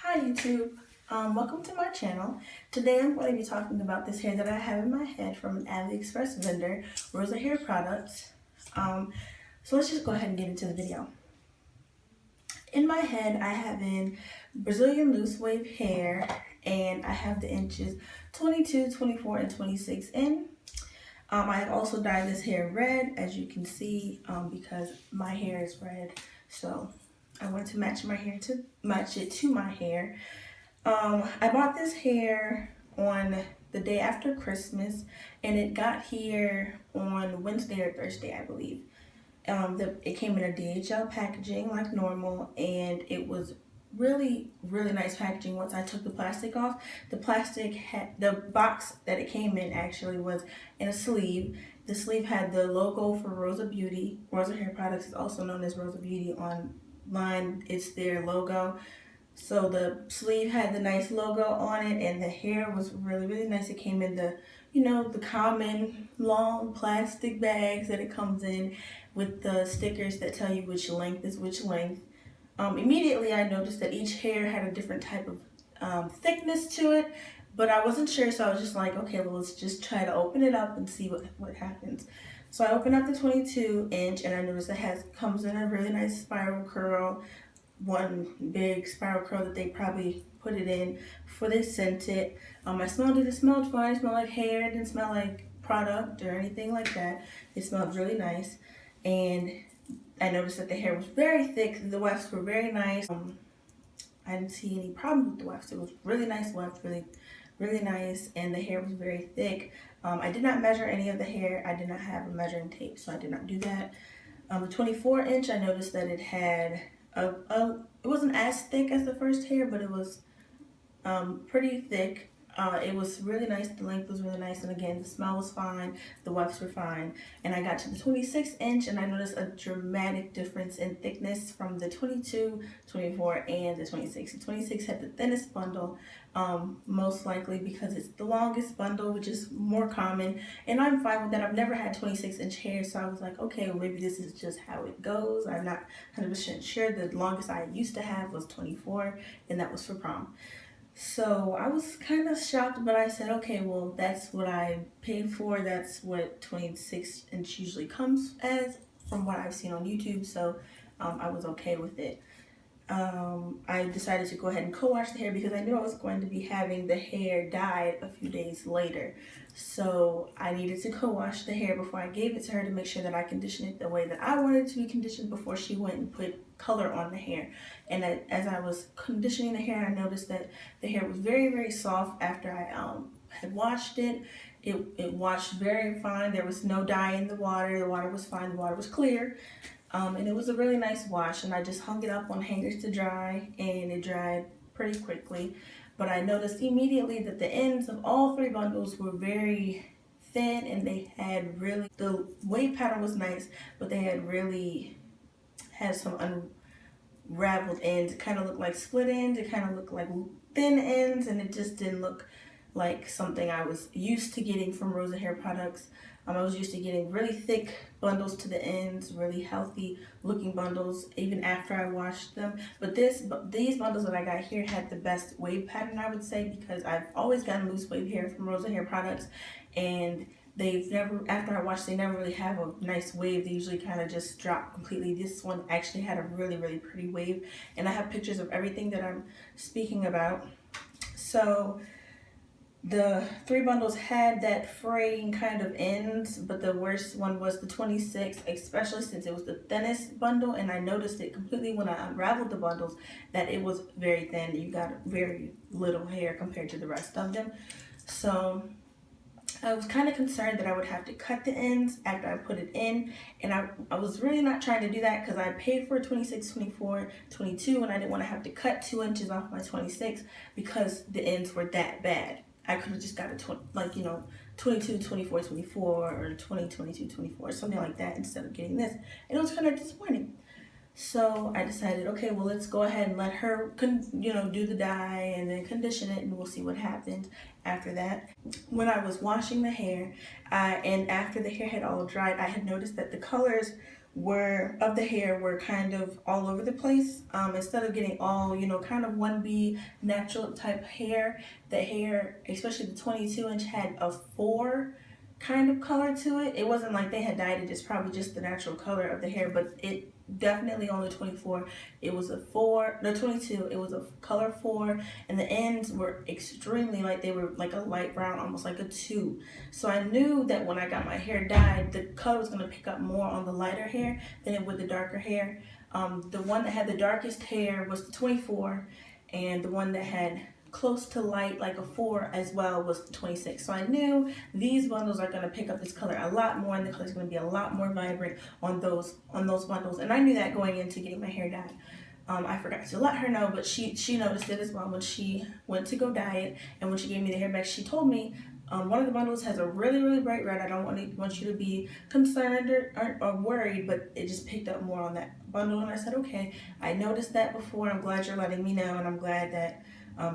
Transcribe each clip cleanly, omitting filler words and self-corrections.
Hi YouTube, welcome to my channel. Today I'm going to be talking about this hair that I have in my head from an Aliexpress vendor, Rosa hair products. So let's just go ahead and get into the video. In my head I have in Brazilian loose wave hair, and I have the inches 22, 24, and 26 in. I have also dyed this hair red, as you can see, because my hair is red, so I wanted to match it to my hair. I bought this hair on the day after Christmas, and it got here on Wednesday or Thursday, I believe. It came in a DHL packaging like normal, and it was really nice packaging. Once I took the plastic off, the box that it came in actually was in a sleeve. The sleeve had the logo for Rosabeauty. Rosa Hair Products is also known as Rosabeauty online. It's their logo. So the sleeve had the nice logo on it, and the hair was really nice. It came in the common long plastic bags that it comes in, with the stickers that tell you which length is which length. Immediately I noticed that each hair had a different type of thickness to it, but I wasn't sure, so I was just like, okay, well, let's just try to open it up and see what happens. So I opened up the 22 inch, and I noticed it comes in a really nice spiral curl, one big spiral curl that they probably put it in before they sent it. I smelled it. It smelled fine. It smelled like hair. It didn't smell like product or anything like that. It smelled really nice, and I noticed that the hair was very thick. The wefts were very nice. I didn't see any problem with the wefts. It was really nice weft, really nice, and the hair was very thick. I did not measure any of the hair. I did not have a measuring tape, so I did not do that. The 24 inch, I noticed that it had it wasn't as thick as the first hair, but it was pretty thick. It was really nice. The length was really nice, and again, the smell was fine. The wefts were fine. And I got to the 26 inch, and I noticed a dramatic difference in thickness from the 22, 24, and the 26. The 26 had the thinnest bundle, most likely because it's the longest bundle, which is more common. And I'm fine with that. I've never had 26 inch hair, so I was like, okay, well, maybe this is just how it goes. I'm not 100% sure. The longest I used to have was 24, and that was for prom. So I was kind of shocked, but I said, okay, well, that's what I paid for. That's what 26 inch usually comes as, from what I've seen on YouTube. So I was okay with it. I decided to go ahead and co-wash the hair because I knew I was going to be having the hair dyed a few days later. So I needed to co-wash the hair before I gave it to her to make sure that I conditioned it the way that I wanted it to be conditioned before she went and put color on the hair. And as I was conditioning the hair, I noticed that the hair was very soft after I had washed it. It washed very fine. There was no dye in the water. The water was fine. The water was clear. And it was a really nice wash, and I just hung it up on hangers to dry, and it dried pretty quickly. But I noticed immediately that the ends of all three bundles were very thin, and they had the wave pattern was nice, but they had some unraveled ends. It kind of looked like split ends. It kind of looked like thin ends, and it just didn't look like something I was used to getting from Rosa Hair Products. I was used to getting really thick bundles to the ends, really healthy looking bundles, even after I washed them. But these bundles that I got here had the best wave pattern, I would say, because I've always gotten loose wave hair from Rosa Hair Products, and after I washed, they never really have a nice wave. They usually kind of just drop completely. This one actually had a really pretty wave, and I have pictures of everything that I'm speaking about. So the three bundles had that fraying kind of ends, but the worst one was the 26, especially since it was the thinnest bundle, and I noticed it completely when I unraveled the bundles that it was very thin. You got very little hair compared to the rest of them. So I was kind of concerned that I would have to cut the ends after I put it in, and I was really not trying to do that because I paid for 26, 24, 22, and I didn't want to have to cut 2 inches off my 26 because the ends were that bad. I could have just got a 22, 24, 24, or 20, 22, 24, something like that, instead of getting this. And it was kind of disappointing. So I decided, okay, well, let's go ahead and let her, do the dye and then condition it, and we'll see what happens after that. When I was washing the hair, and after the hair had all dried, I had noticed that the colors of the hair were kind of all over the place. Instead of getting all, you know, kind of 1B natural type hair, the hair, especially the 22-inch, had a 4 kind of color to it. It wasn't like they had dyed it, it's probably just the natural color of the hair, but it definitely on the 24, it was a 4, no 22, it was a color 4, and the ends were extremely light. They were like a light brown, almost like a 2. So I knew that when I got my hair dyed, the color was going to pick up more on the lighter hair than it would the darker hair. The one that had the darkest hair was the 24, and the one that had close to light, like a 4 as well, was the 26. So I knew these bundles are going to pick up this color a lot more, and the color is going to be a lot more vibrant on those bundles. And I knew that going into getting my hair dyed. I forgot to let her know, but she noticed it as well when she went to go dye it, and when she gave me the hair back, she told me one of the bundles has a really bright red. I don't want you to be concerned or worried, but it just picked up more on that bundle. And I said, okay, I noticed that before. I'm glad you're letting me know, and I'm glad that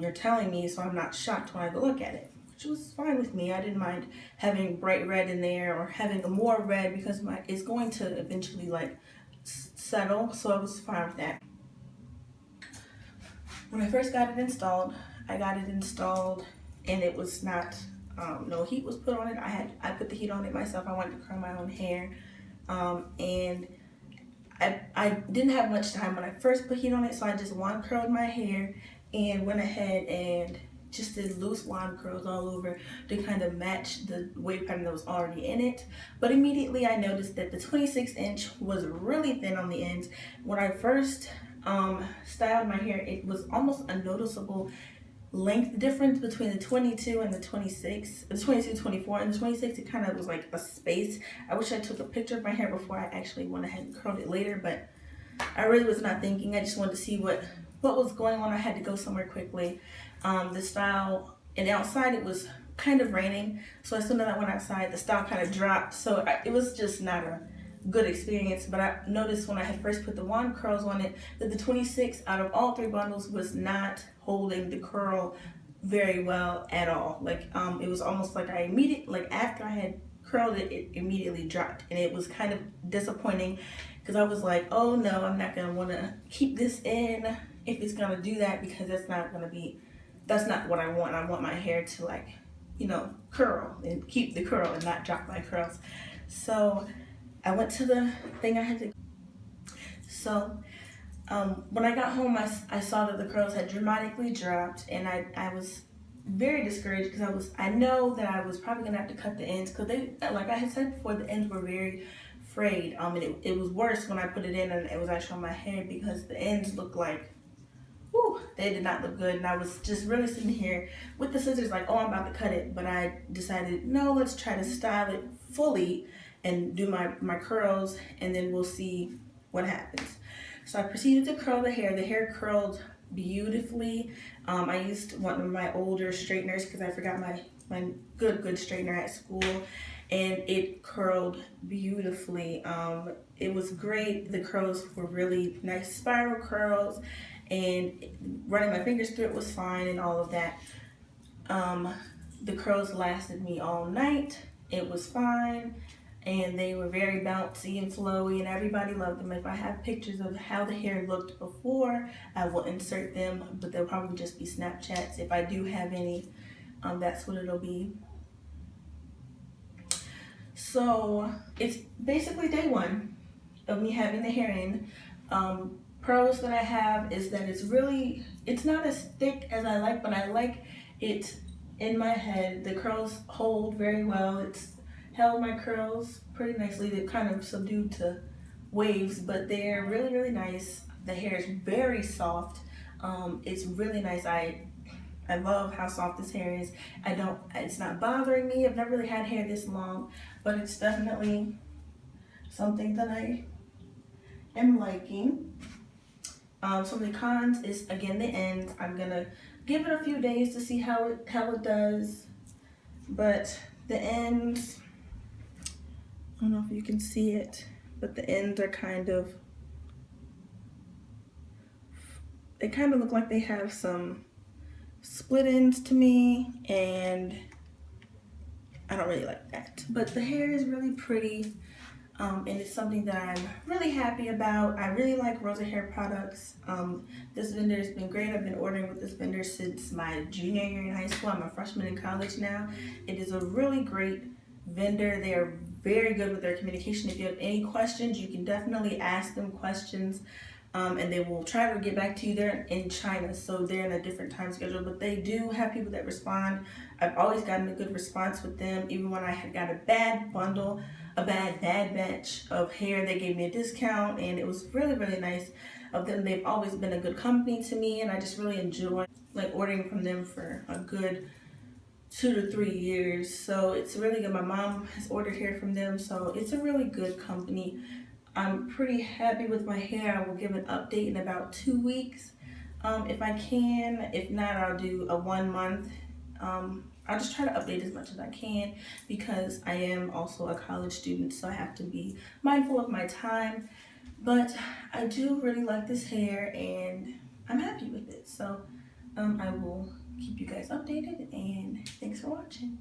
you're telling me, so I'm not shocked when I go look at it, which was fine with me. I didn't mind having bright red in there or having more red because it's going to eventually like settle, so I was fine with that. When I first got it installed, I got it installed and it was not, no heat was put on it. I put the heat on it myself. I wanted to curl my own hair, and I didn't have much time when I first put heat on it, so I just wand curled my hair and went ahead and just did loose wand curls all over to kind of match the wave pattern that was already in it. But immediately I noticed that the 26-inch was really thin on the ends. When I first styled my hair, it was almost a noticeable length difference between the 22 and the 26, the 22, 24, and the 26, it kind of was like a space. I wish I took a picture of my hair before I actually went ahead and curled it later, but I really was not thinking. I just wanted to see what was going on. I had to go somewhere quickly. The style, and outside it was kind of raining, so as soon as I went outside, the style kind of dropped, so it was just not a good experience. But I noticed when I had first put the wand curls on it that the 26 out of all 3 bundles was not holding the curl very well at all. Like it was almost like after I had curled it, it immediately dropped, and it was kind of disappointing because I was like, oh no, I'm not gonna want to keep this in if it's gonna do that, because that's not what I want. I want my hair to, like, you know, curl and keep the curl and not drop my curls. So I went to the thing I had to. So when I got home, I saw that the curls had dramatically dropped, and I was very discouraged because I know that I was probably gonna have to cut the ends, because they, like I had said before, the ends were very frayed. And it was worse when I put it in and it was actually on my hair, because the ends looked like, whew, they did not look good. And I was just really sitting here with the scissors like, oh, I'm about to cut it. But I decided, no, let's try to style it fully and do my curls, and then we'll see what happens. So I proceeded to curl the hair. The hair curled beautifully. I used one of my older straighteners because I forgot my good straightener at school, and it curled beautifully. It was great. The curls were really nice spiral curls, and running my fingers through it was fine and all of that. The curls lasted me all night. It was fine, and they were very bouncy and flowy, and everybody loved them. If I have pictures of how the hair looked before, I will insert them, but they'll probably just be Snapchats. If I do have any, that's what it'll be. So it's basically day 1 of me having the hair in. Pros that I have is that it's not as thick as I like, but I like it in my head. The curls hold very well. It's held my curls pretty nicely. They're kind of subdued to waves, but they're really nice. The hair is very soft. It's really nice. I love how soft this hair is. It's not bothering me. I've never really had hair this long, but it's definitely something that I am liking. Some of the cons is, again, the ends. I'm gonna give it a few days to see how it does, but the ends, I don't know if you can see it, but the ends are they kind of look like they have some split ends to me, and I don't really like that. But the hair is really pretty. and it's something that I'm really happy about. I really like Rosa hair products. This vendor has been great. I've been ordering with this vendor since my junior year in high school. I'm a freshman in college now. It is a really great vendor. They are very good with their communication. If you have any questions, you can definitely ask them questions. And they will try to get back to you. They're in China, so they're in a different time schedule, but they do have people that respond. I've always gotten a good response with them. Even when I had got a bad bundle, a bad batch of hair, they gave me a discount, and it was really, really nice of them. They've always been a good company to me, and I just really enjoy like ordering from them for a good 2 to 3 years. So it's really good. My mom has ordered hair from them, so it's a really good company. I'm pretty happy with my hair. I will give an update in about 2 weeks if I can. If not, I'll do a 1 month. I'll just try to update as much as I can because I am also a college student, so I have to be mindful of my time. But I do really like this hair and I'm happy with it. So I will keep you guys updated, and thanks for watching.